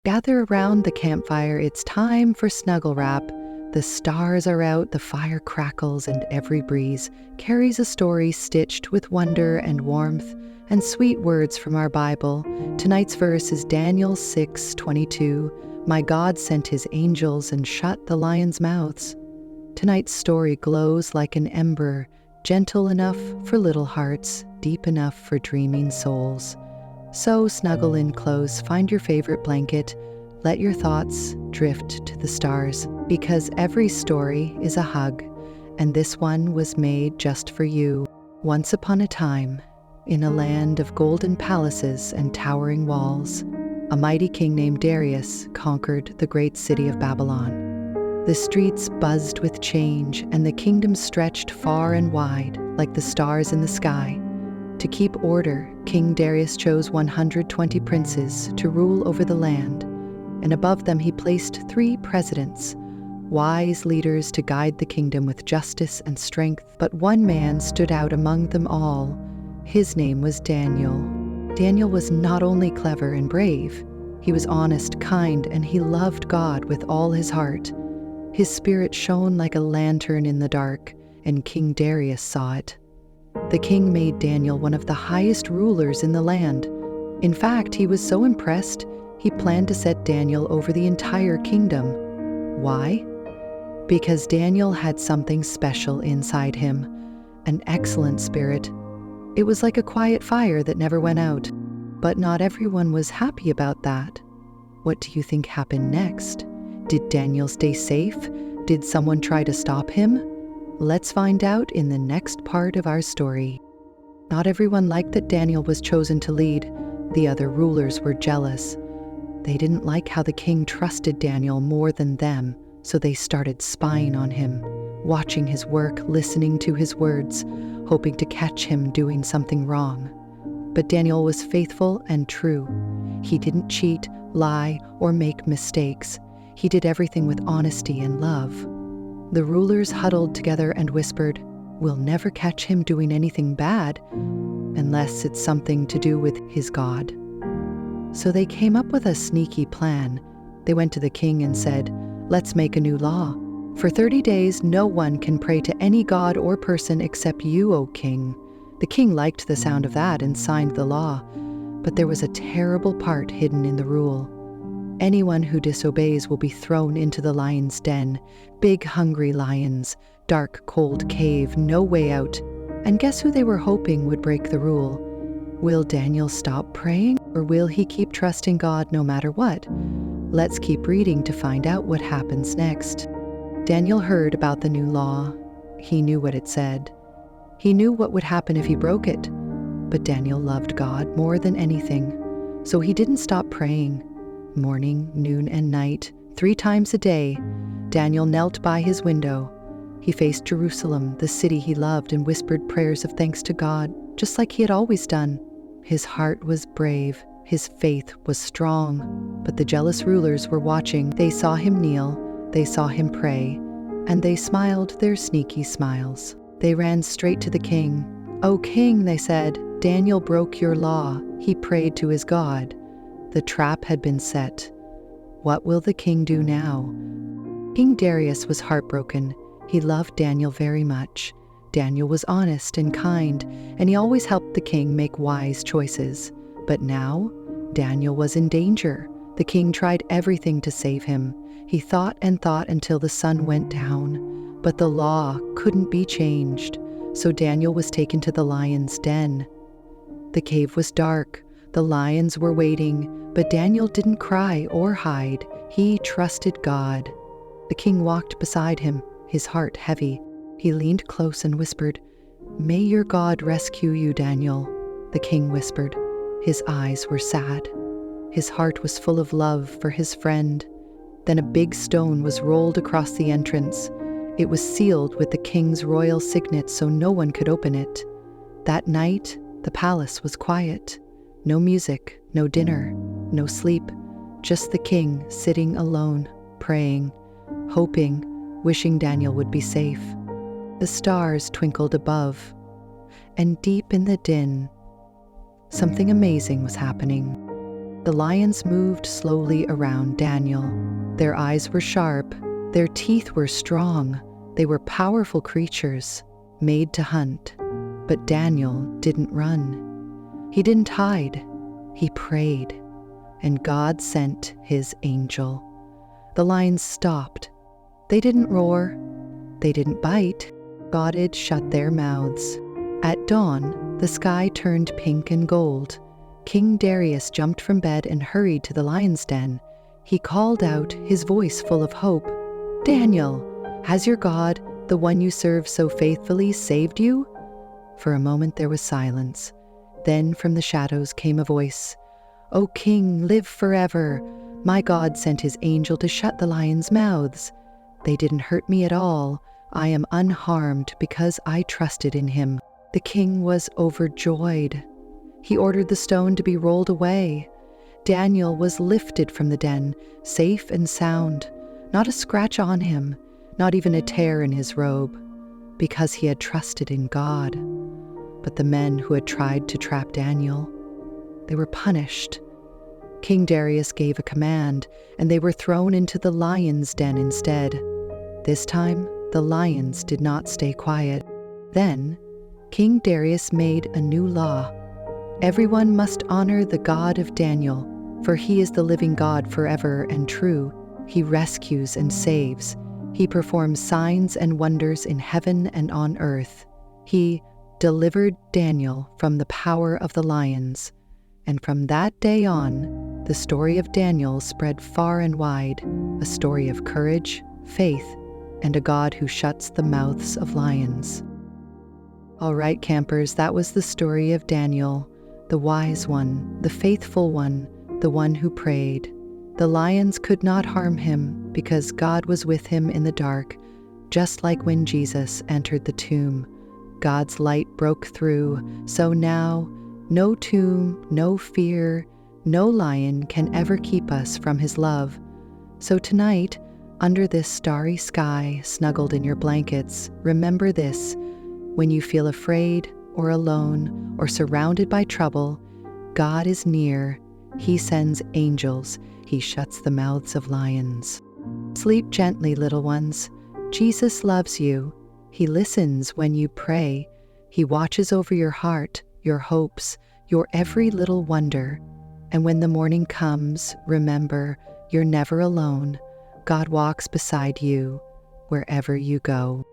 Gather around the campfire, it's time for SnuggleWrap. The stars are out, the fire crackles, and every breeze carries a story stitched with wonder and warmth and sweet words from our Bible. Tonight's verse is Daniel 6:22. My God sent his angels and shut the lions' mouths. Tonight's story glows like an ember, gentle enough for little hearts, deep enough for dreaming souls. So snuggle in close, find your favorite blanket, let your thoughts drift to the stars, because every story is a hug, and this one was made just for you. Once upon a time, in a land of golden palaces and towering walls, a mighty king named Darius conquered the great city of Babylon. The streets buzzed with change, and the kingdom stretched far and wide, like the stars in the sky. To keep order, King Darius chose 120 princes to rule over the land, and above them he placed 3 presidents, wise leaders to guide the kingdom with justice and strength. But one man stood out among them all. His name was Daniel. Daniel was not only clever and brave, he was honest, kind, and he loved God with all his heart. His spirit shone like a lantern in the dark, and King Darius saw it. The king made Daniel one of the highest rulers in the land. In fact, he was so impressed, he planned to set Daniel over the entire kingdom. Why? Because Daniel had something special inside him, an excellent spirit. It was like a quiet fire that never went out. But not everyone was happy about that. What do you think happened next? Did Daniel stay safe? Did someone try to stop him? Let's find out in the next part of our story. Not everyone liked that Daniel was chosen to lead. The other rulers were jealous. They didn't like how the king trusted Daniel more than them, so they started spying on him, watching his work, listening to his words, hoping to catch him doing something wrong. But Daniel was faithful and true. He didn't cheat, lie, or make mistakes. He did everything with honesty and love. The rulers huddled together and whispered, "We'll never catch him doing anything bad, unless it's something to do with his God." So they came up with a sneaky plan. They went to the king and said, "Let's make a new law. For 30 days, no one can pray to any god or person except you, O king." The king liked the sound of that and signed the law, but there was a terrible part hidden in the rule. Anyone who disobeys will be thrown into the lion's den. Big, hungry lions, dark, cold cave, no way out. And guess who they were hoping would break the rule? Will Daniel stop praying, or will he keep trusting God no matter what? Let's keep reading to find out what happens next. Daniel heard about the new law. He knew what it said. He knew what would happen if he broke it. But Daniel loved God more than anything, so he didn't stop praying. Morning, noon, and night, 3 times a day, Daniel knelt by his window. He faced Jerusalem, the city he loved, and whispered prayers of thanks to God, just like he had always done. His heart was brave, his faith was strong, but the jealous rulers were watching. They saw him kneel, they saw him pray, and they smiled their sneaky smiles. They ran straight to the king. "O king," they said, "Daniel broke your law. He prayed to his God." The trap had been set. What will the king do now? King Darius was heartbroken. He loved Daniel very much. Daniel was honest and kind, and he always helped the king make wise choices. But now, Daniel was in danger. The king tried everything to save him. He thought and thought until the sun went down. But the law couldn't be changed, so Daniel was taken to the lion's den. The cave was dark. The lions were waiting, but Daniel didn't cry or hide. He trusted God. The king walked beside him, his heart heavy. He leaned close and whispered, "May your God rescue you, Daniel." The king whispered. His eyes were sad. His heart was full of love for his friend. Then a big stone was rolled across the entrance. It was sealed with the king's royal signet so no one could open it. That night, the palace was quiet. No music, no dinner, no sleep, just the king sitting alone, praying, hoping, wishing Daniel would be safe. The stars twinkled above, and deep in the din, something amazing was happening. The lions moved slowly around Daniel. Their eyes were sharp, their teeth were strong. They were powerful creatures, made to hunt. But Daniel didn't run. He didn't hide. He prayed, and God sent his angel. The lions stopped. They didn't roar. They didn't bite. God had shut their mouths. At dawn, the sky turned pink and gold. King Darius jumped from bed and hurried to the lion's den. He called out, his voice full of hope, "Daniel, has your God, the one you serve so faithfully, saved you?" For a moment there was silence. Then from the shadows came a voice, "O King, live forever. My God sent his angel to shut the lions' mouths. They didn't hurt me at all. I am unharmed because I trusted in him." The king was overjoyed. He ordered the stone to be rolled away. Daniel was lifted from the den, safe and sound, not a scratch on him, not even a tear in his robe, because he had trusted in God. But the men who had tried to trap Daniel, they were punished. King Darius gave a command, and they were thrown into the lion's den instead. This time, the lions did not stay quiet. Then, King Darius made a new law. Everyone must honor the God of Daniel, for he is the living God forever and true. He rescues and saves. He performs signs and wonders in heaven and on earth. He delivered Daniel from the power of the lions. And from that day on, the story of Daniel spread far and wide, a story of courage, faith, and a God who shuts the mouths of lions. All right, campers, that was the story of Daniel, the wise one, the faithful one, the one who prayed. The lions could not harm him because God was with him in the dark, just like when Jesus entered the tomb. God's light broke through, so now no tomb, no fear, no lion can ever keep us from his love. So tonight, under this starry sky, snuggled in your blankets, remember this: when you feel afraid or alone or surrounded by trouble, God is near. He sends angels. He shuts the mouths of lions. Sleep gently, little ones. Jesus loves you. He listens when you pray. He watches over your heart, your hopes, your every little wonder. And when the morning comes, remember, you're never alone. God walks beside you wherever you go.